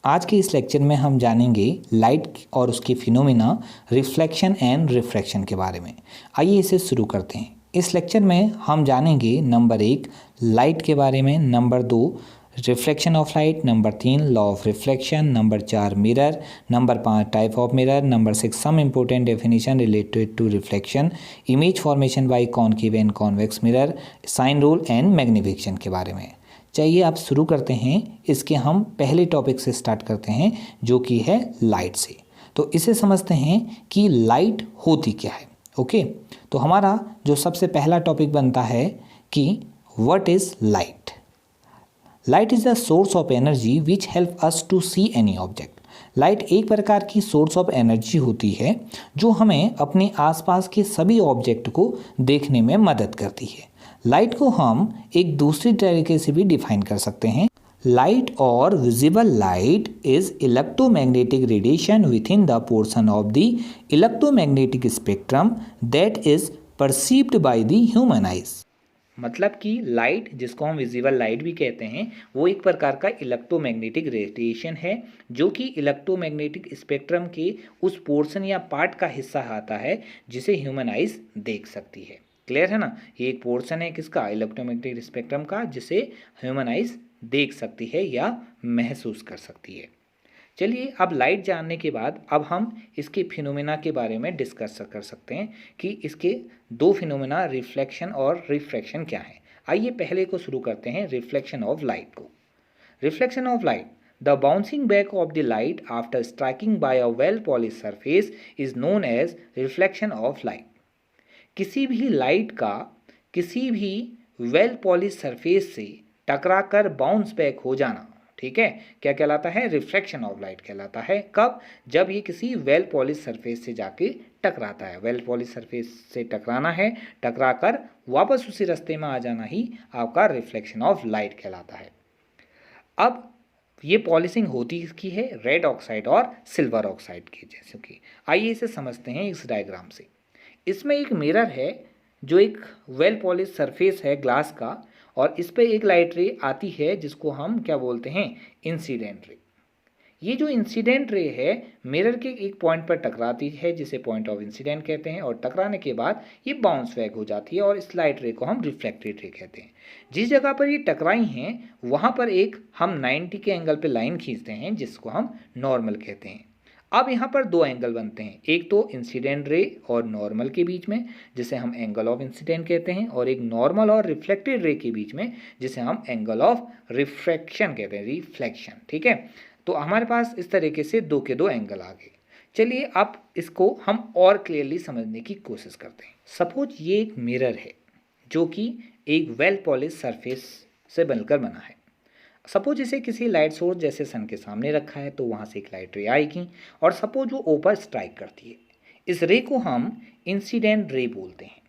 आज के इस लेक्चर में हम जानेंगे लाइट और उसके फिनोमिना, रिफ्लेक्शन एंड रिफ्रैक्शन के बारे में। आइए इसे शुरू करते हैं। इस लेक्चर में हम जानेंगे नंबर 1 लाइट के बारे में, number 2 reflection of light, number 3 law of reflection, number 4 mirror, number 5 type of mirror, number 6 some important definition related to reflection, image formation by concave and convex mirror, sign rule and magnification के बारे में। चाहिए आप शुरू करते हैं। इसके हम पहले टॉपिक से स्टार्ट करते हैं जो कि है लाइट से। तो इसे समझते हैं कि लाइट होती क्या है। ओके, तो हमारा जो सबसे पहला टॉपिक बनता है कि what is light. Light is the source of energy which help us to see any object. Light एक प्रकार की सोर्स ऑफ एनर्जी होती है जो हमें अपने आसपास के सभी ऑब्जेक्ट को देखने में मदद करती है। लाइट को हम एक दूसरी तरीके से भी डिफाइन कर सकते हैं। लाइट और visible light is electromagnetic radiation with in the portion of the electromagnetic spectrum that is perceived by the human eyes. मतलब कि लाइट, जिसको हम विजिबल लाइट भी कहते हैं, वो एक प्रकार का इलेक्ट्रोमैग्नेटिक रेडिएशन है जो कि इलेक्ट्रोमैग्नेटिक स्पेक्ट्रम के उस पोर्शन या पार्ट का हिस्सा आता है जिसे ह्यूमन आइज देख सकती है। क्लियर है ना? ये एक पोर्शन है किसका? इलेक्ट्रोमैग्नेटिक स्पेक्ट्रम का, जिसे ह्यूमन आइज देख सकती है या महसूस कर सकती है। चलिए, अब लाइट जानने के बाद अब हम इसके फिनोमेना के बारे में डिस्कस कर सकते हैं कि इसके दो फिनोमेना रिफ्लेक्शन और रिफ्रैक्शन क्या है। आइए पहले को शुरू करते हैं, रिफ्लेक्शन ऑफ लाइट को। Reflection of light, the bouncing back of the light after striking by a well polished surface is known as reflection of light. किसी भी लाइट का किसी भी वेल पॉलिश सरफेस से टकराकर बाउंस बैक हो जाना, ठीक है, क्या कहलाता है? रिफ्लेक्शन ऑफ लाइट कहलाता है। कब? जब ये किसी वेल पॉलिश सरफेस से जाके टकराता है। वेल पॉलिश सरफेस से टकराना है, टकराकर वापस उसी रास्ते में आ जाना ही आपका रिफ्लेक्शन ऑफ लाइट कहलाता है। अब ये पॉलिशिंग होती इसकी है रेड ऑक्साइड और सिल्वर ऑक्साइड की, जैसे कि आइए इसे समझते हैं इस डायग्राम से। इसमें एक मिरर है जो एक वेल पॉलिश सरफेस है ग्लास का, और इस पर एक लाइट रे आती है जिसको हम क्या बोलते हैं? Incident ray. ये जो इंसिडेंट रे है मिरर के एक पॉइंट पर टकराती है जिसे पॉइंट ऑफ इंसिडेंट कहते हैं, और टकराने के बाद ये बाउंस बैक हो जाती है और इस लाइट रे को हम रिफ्लेक्टेड रे कहते हैं। जिस जगह पर ये टकराई हैं वहाँ पर एक हम 90 के एंगल पे लाइन खींचते हैं जिसको हम नॉर्मल कहते हैं। अब यहाँ पर दो एंगल बनते हैं, एक तो इंसिडेंट रे और नॉर्मल के बीच में जिसे हम एंगल ऑफ इंसिडेंट कहते हैं, और एक नॉर्मल और रिफ्लेक्टेड रे के बीच में जिसे हम एंगल ऑफ रिफ्रैक्शन कहते हैं, रिफ्लेक्शन। ठीक है, तो हमारे पास इस तरीके से दो के दो एंगल आ गए। चलिए अब इसको हम और क्लियरली समझने की कोशिश करते हैं। सपोज ये एक मिरर है जो कि एक वेल पॉलिश सरफेस से बनकर बना है। सपोज इसे किसी लाइट सोर्स जैसे सन के सामने रखा है तो वहाँ से एक लाइट रे आएगी और सपोज वो ऊपर स्ट्राइक करती है। इस रे को हम इंसिडेंट रे बोलते हैं,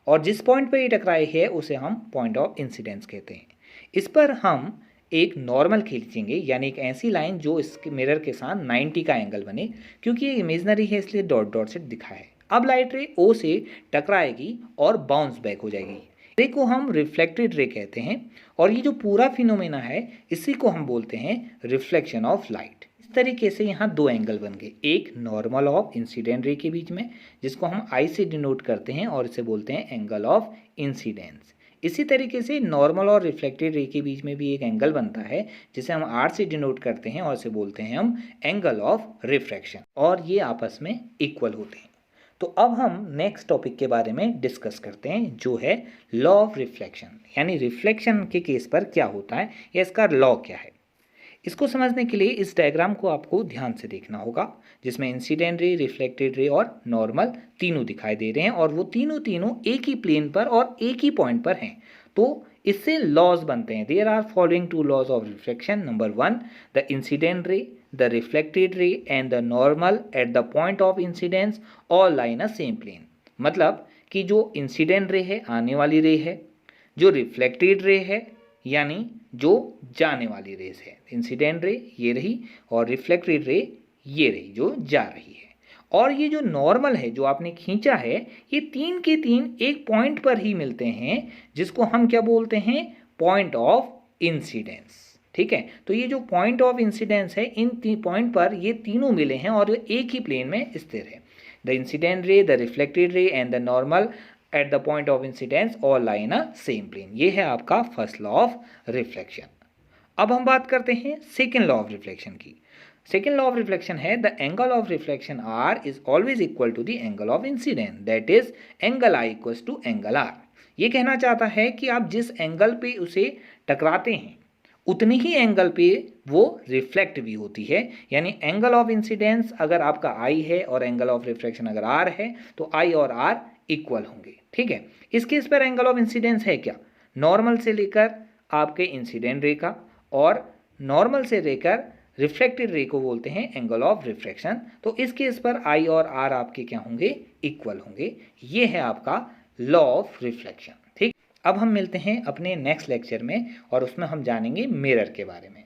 और जिस पॉइंट पर ये टकराई है उसे हम पॉइंट ऑफ इंसिडेंस कहते हैं। इस पर हम एक नॉर्मल खींचेंगे, यानी एक ऐसी लाइन जो इस मिरर के साथ 90 का एंगल बने, क्योंकि ये इमेजनरी है इसलिए डॉट डॉट से दिखा है। अब लाइट रे ओ से टकराएगी और बाउंस बैक हो जाएगी। रे को हम रिफ्लेक्टेड रे कहते हैं, और ये जो पूरा फिनोमेना है इसी को हम बोलते हैं रिफ्लेक्शन ऑफ लाइट। इस तरीके से यहाँ दो एंगल बन गए, एक नॉर्मल ऑफ इंसिडेंट रे के बीच में जिसको हम आई से डिनोट करते हैं और इसे बोलते हैं एंगल ऑफ इंसिडेंस। इसी तरीके से नॉर्मल और रिफ्लेक्टेड रे के बीच में भी एक एंगल बनता है जिसे हम आर से डिनोट करते हैं और इसे बोलते हैं हम एंगल ऑफ रिफ्रैक्शन, और ये आपस में इक्वल होते हैं। तो अब हम नेक्स्ट टॉपिक के बारे में डिस्कस करते हैं जो है लॉ ऑफ रिफ्लेक्शन, यानी रिफ्लेक्शन के केस पर क्या होता है या इसका लॉ क्या है। इसको समझने के लिए इस डायग्राम को आपको ध्यान से देखना होगा, जिसमें इंसिडेंट रे, रिफ्लेक्टेड रे और नॉर्मल तीनों दिखाई दे रहे हैं, और वो तीनों एक ही प्लेन पर और एक ही पॉइंट पर हैं। तो इससे लॉज बनते हैं। There are following two laws of reflection. Number 1, the incident ray, the reflected ray and the normal at the point of incidence all lie in a same plane। मतलब कि जो इंसिडेंट रे है आने वाली रे है, जो रिफ्लेक्टेड रे है यानी जो जाने वाली रेस है, इंसिडेंट रे ये रही और रिफ्लेक्टेड रे ये रही जो जा रही है, और ये जो नॉर्मल है जो आपने खींचा है ये तीन के तीन एक पॉइंट पर ही मिलते हैं जिसको हम क्या बोलते हैं? Point of incidence. ठीक है। तो ये जो पॉइंट ऑफ इंसिडेंस है, इन पॉइंट पर ये तीनों मिले हैं और एक ही प्लेन में स्थिर है। The incident ray, the reflected ray and the normal at the point of incidence all lie in a same plane. ये है आपका फर्स्ट लॉ ऑफ रिफ्लेक्शन। अब हम बात करते हैं सेकेंड लॉ ऑफ रिफ्लेक्शन की। सेकेंड लॉ ऑफ रिफ्लेक्शन है the angle of reflection r is always equal to the angle of incident, that is angle i equal to angle r. ये कहना चाहता है कि आप जिस एंगल पे उसे टकराते हैं उतनी ही एंगल पे वो रिफ्लेक्ट भी होती है। यानी एंगल ऑफ इंसिडेंस अगर आपका आई है और एंगल ऑफ रिफ्लेक्शन अगर आर है तो आई और आर इक्वल होंगे। ठीक है। इस केस पर एंगल ऑफ इंसिडेंस है क्या, नॉर्मल से लेकर आपके इंसिडेंट रे का और नॉर्मल से लेकर रिफ्लेक्टेड रे को बोलते हैं एंगल ऑफ रिफ्रैक्शन। तो इस केस पर आई और आर आपके क्या होंगे, इक्वल होंगे। ये है आपका लॉ ऑफ रिफ्लेक्शन। ठीक, अब हम मिलते हैं अपने नेक्स्ट लेक्चर में और उसमें हम जानेंगे मिरर के बारे में।